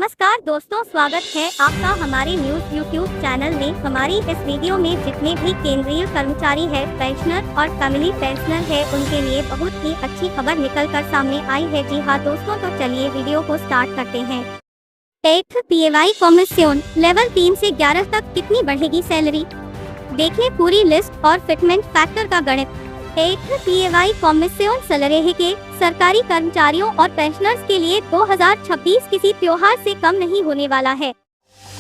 नमस्कार दोस्तों, स्वागत है आपका हमारे न्यूज यूट्यूब चैनल में। हमारी इस वीडियो में जितने भी केंद्रीय कर्मचारी है, पेंशनर और फैमिली पेंशनर है, उनके लिए बहुत ही अच्छी खबर निकल कर सामने आई है। जी हाँ दोस्तों, तो चलिए वीडियो को स्टार्ट करते हैं। 8th PAY कमीशन लेवल 3 से 11 तक कितनी बढ़ेगी सैलरी? देखें पूरी लिस्ट और फिटमेंट फैक्टर का गणित। 8th PAY कमीशन सैलरी के सरकारी कर्मचारियों और पेंशनर्स के लिए 2026 किसी त्योहार से कम नहीं होने वाला है।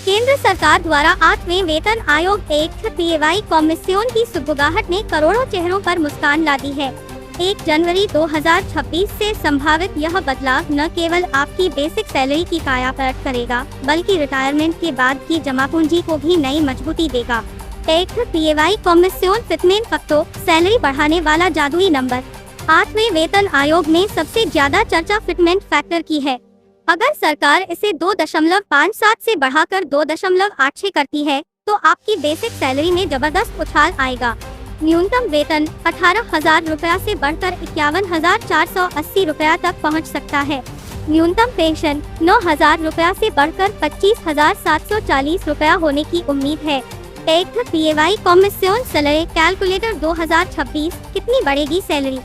केंद्र सरकार द्वारा 8वें वेतन आयोग 8th PAY कमीशन की सुगबुगाहट ने करोड़ों चेहरों पर मुस्कान ला दी है। 1 जनवरी 2026 से संभावित यह बदलाव न केवल आपकी बेसिक सैलरी की कायापलट करेगा, बल्कि रिटायरमेंट के बाद की जमा पूंजी को भी नई मजबूती देगा। 8th PAY commission fitment factor salary बढ़ाने वाला जादुई नंबर। 8वें वेतन आयोग में सबसे ज्यादा चर्चा फिटमेंट फैक्टर की है। अगर सरकार इसे 2.57 से बढ़ाकर 2.86 करती है, तो आपकी बेसिक सैलरी में जबरदस्त उछाल आएगा। न्यूनतम वेतन 18,000 रुपया से बढ़कर 51,480 रुपया तक पहुंच सकता है। न्यूनतम पेंशन 9,000 रुपया से बढ़कर 25,740 रुपया होने की उम्मीद है। 8th PAY commission salary calculator 2026 कितनी बढ़ेगी सैलरी?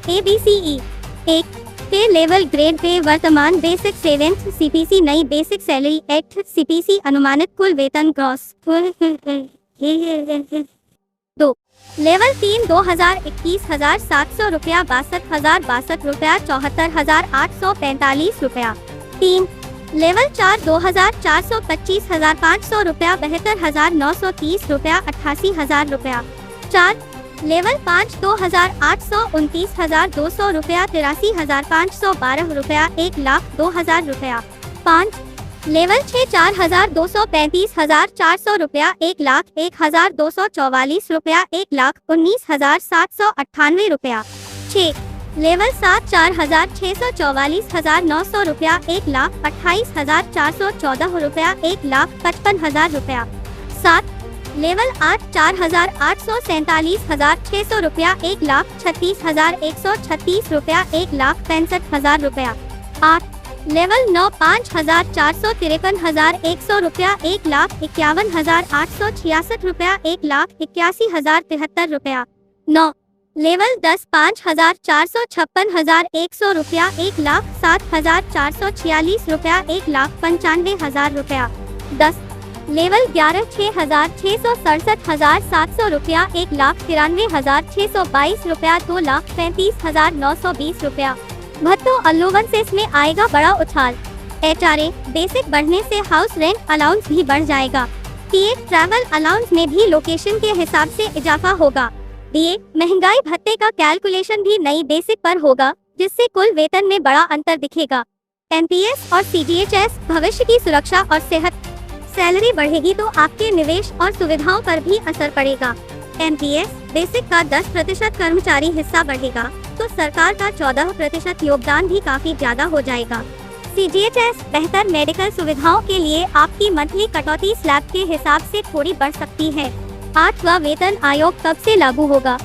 ABCE 1 पे लेवल ग्रेड पे वर्तमान बेसिक 7th CPC नई बेसिक सैलरी 8th CPC अनुमानित कुल वेतन ग्रॉस 2 लेवल 3 2021,700 रुपया 62,062 रुपया 74,845 रुपया। 3 लेवल 4 2,425,500 रुपया 72,930 रुपया 88,000 रुपया। 4 लेवल 5 2,829,200 रुपया 83,512 रुपया 1,02,000 रुपया। 5 लेवल 6 4,235,400 रुपया 1,01,244 रुपया 1,19,798 रुपया। 6 लेवल 7 4,644,900 रुपया 1,28,414 रुपया 1,55,000 रुपया। 7 लेवल 8 4,847,600 रुपया 1,36,136 रुपया 1,65,000 रुपया। 8 लेवल 9 5,453,100 रुपया 1,51,866 रुपया 1,81,073 रुपया। 9 लेवल 10 5,456,100 रुपया 1,07,446 रुपया 1,95,000 रुपया। 10 लेवल 11 6,667,700 रुपया 1,93,622 रुपया 2,35,920 रुपया। भत्तों अलाउंसेस में आएगा बड़ा उछाल। HRA बेसिक बढ़ने से हाउस रेंट अलाउंस भी बढ़ जाएगा। PF ट्रैवल अलाउंस में भी लोकेशन के हिसाब से इजाफा होगा। DA महंगाई भत्ते का कैलकुलेशन भी नई बेसिक पर होगा, जिससे कुल वेतन में बड़ा अंतर दिखेगा। NPS और CGHS भविष्य की सुरक्षा और सेहत। सैलरी बढ़ेगी तो आपके निवेश और सुविधाओं पर भी असर पड़ेगा। NPS बेसिक का 10% कर्मचारी हिस्सा बढ़ेगा, तो सरकार का 14% योगदान भी काफी ज्यादा हो जाएगा। CGHS बेहतर मेडिकल सुविधाओं के लिए आपकी मंथली कटौती स्लैब के हिसाब से थोड़ी बढ़ सकती है। 8वां वेतन आयोग कब से लागू होगा?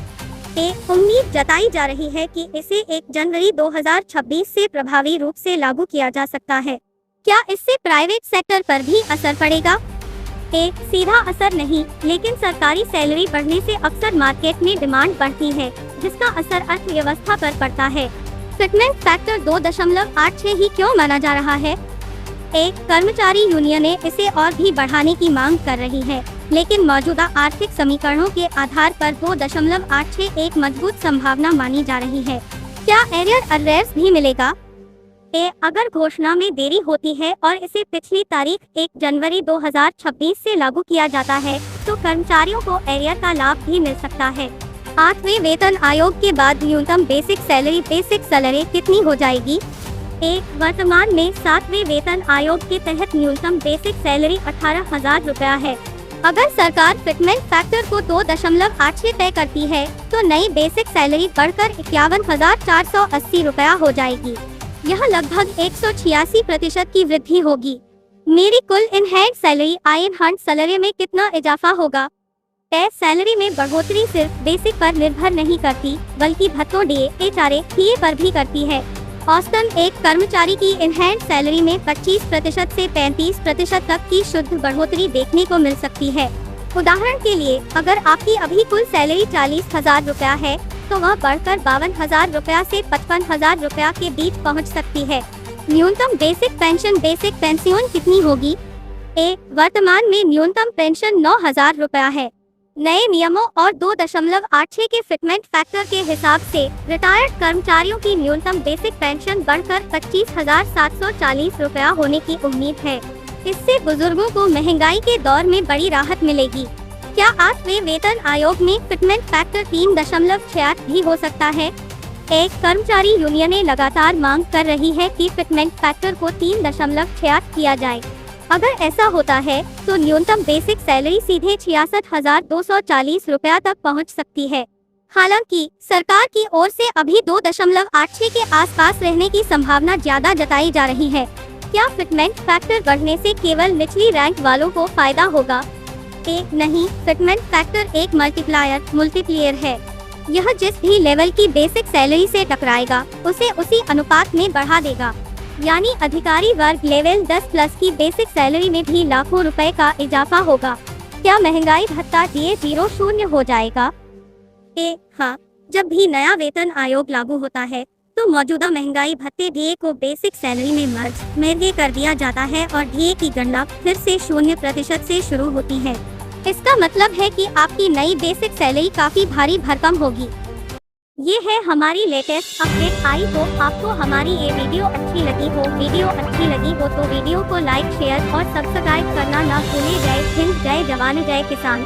उम्मीद जताई जा रही है कि इसे 1 जनवरी 2026 से प्रभावी रूप से लागू किया जा सकता है। क्या इससे प्राइवेट सेक्टर पर भी असर पड़ेगा? सीधा असर नहीं, लेकिन सरकारी सैलरी बढ़ने से अक्सर मार्केट में डिमांड बढ़ती है, जिसका असर अर्थव्यवस्था पर पड़ता है। फिटमेंट फैक्टर 2.86 ही क्यों माना जा रहा है? कर्मचारी यूनियनें इसे और भी बढ़ाने की मांग कर रही है, लेकिन मौजूदा आर्थिक समीकरणों के आधार पर 2.86 एक मजबूत संभावना मानी जा रही है। क्या एरियर अरेयर्स भी मिलेगा? अगर घोषणा में देरी होती है और इसे पिछली तारीख 1 जनवरी 2026 से लागू किया जाता है, तो कर्मचारियों को एरियर का लाभ भी मिल सकता है। 8वें वेतन आयोग के बाद न्यूनतम बेसिक सैलरी कितनी हो जाएगी? वर्तमान में 7वें वेतन आयोग के तहत न्यूनतम बेसिक सैलरी 18,000 रुपया है। अगर सरकार फिटमेंट फैक्टर को 2.86 तय करती है, तो नई बेसिक सैलरी बढ़कर 51,480 रुपया हो जाएगी। यह लगभग 186% की वृद्धि होगी। मेरी कुल इन हैंड सैलरी सैलरी में कितना इजाफा होगा? सैलरी में बढ़ोतरी सिर्फ बेसिक पर निर्भर नहीं करती, बल्कि भत्तों DA, HRA, PA पर भी करती है। औसतन एक कर्मचारी की इन हैंड सैलरी में 25% से 35% तक की शुद्ध बढ़ोतरी देखने को मिल सकती है। उदाहरण के लिए, अगर आपकी अभी कुल सैलरी 40,000 रुपया है, तो वह बढ़कर 52,000 रुपया से 55,000 रुपया के बीच पहुंच सकती है। न्यूनतम बेसिक पेंशन कितनी होगी? ए, वर्तमान में न्यूनतम पेंशन 9,000 रुपया है। नए नियमों और 2.86 के फिटमेंट फैक्टर के हिसाब से रिटायर्ड कर्मचारियों की न्यूनतम बेसिक पेंशन बढ़कर 25,740 रुपया होने की उम्मीद है। इससे बुजुर्गों को महंगाई के दौर में बड़ी राहत मिलेगी। क्या 8वें वेतन आयोग में फिटमेंट फैक्टर 3.68 भी हो सकता है? एक कर्मचारी यूनियनें लगातार मांग कर रही है कि फिटमेंट फैक्टर को 3.68 किया जाए। अगर ऐसा होता है तो न्यूनतम बेसिक सैलरी सीधे 66,240 रुपया तक पहुंच सकती है। हालांकि सरकार की ओर से अभी 2.86 के आसपास रहने की संभावना ज्यादा जताई जा रही है। क्या फिटमेंट फैक्टर बढ़ने से केवल निचली रैंक वालों को फायदा होगा? नहीं, फिटमेंट फैक्टर एक मल्टीप्लायर है। यह जिस भी लेवल की बेसिक सैलरी से टकराएगा उसे उसी अनुपात में बढ़ा देगा। यानी अधिकारी वर्ग लेवल 10+ की बेसिक सैलरी में भी लाखों रुपए का इजाफा होगा। क्या महंगाई भत्ता DA 0 हो जाएगा? हाँ, जब भी नया वेतन आयोग लागू होता है तो मौजूदा महंगाई भत्ते DA को बेसिक सैलरी में मर्ज कर दिया जाता है और DA की गणना फिर से 0% से शुरू होती है। इसका मतलब है कि आपकी नई बेसिक सैलरी काफी भारी भरकम होगी। ये है हमारी लेटेस्ट अपडेट। आई होप आपको हमारी ये वीडियो अच्छी लगी हो। तो वीडियो को लाइक, शेयर और सब्सक्राइब करना ना भूलिए। जय हिंद, जय जवान, जय किसान।